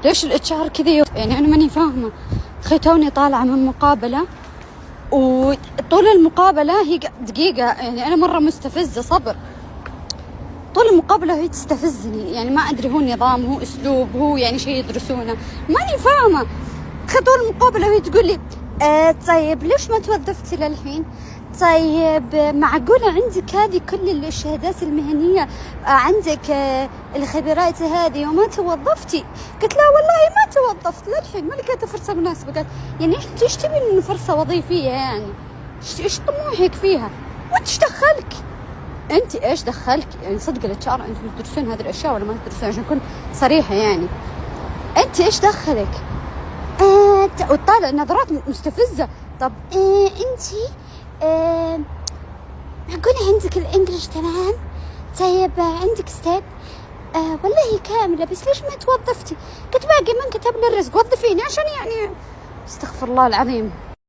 ليش الاتش ار كذا يعني انا ماني فاهمه. تخيل توني طالعه من مقابله وطول المقابله هي دقيقه، يعني انا مره مستفزه صبر. طول المقابله هي تستفزني، يعني ما ادري هو نظام، هو اسلوب، هو يعني شيء يدرسونه، ماني فاهمه. تخيل طول المقابله وهي تقول لي طيب ليش ما توظفتي للحين؟ طيب معقولة عندك هذه كل الشهادات المهنية، عندك الخبرات هذه وما توظفتي؟ قلت لا والله ما توظفت للحين، ما لقيت فرصة مناسبة. قالت يعني انت ايش تبين من فرصة وظيفية؟ يعني ايش طموحك فيها؟ وانت ايش دخلك؟ انت ايش دخلك؟ يعني صدق الاتش ار انتم تدرسون هذه الاشياء ولا ما تدرسون؟ عشان اكون صريحة يعني انت ايش دخلك؟ وطالع نظرات مستفزة. طب انتي معقولة عندك الانجليش تمام؟ طيب عندك ستيب؟ والله كاملة، بس ليش ما توظفتي؟ قلت باقي من كتب لي الرزق، وظفيني عشان يعني استغفر الله العظيم.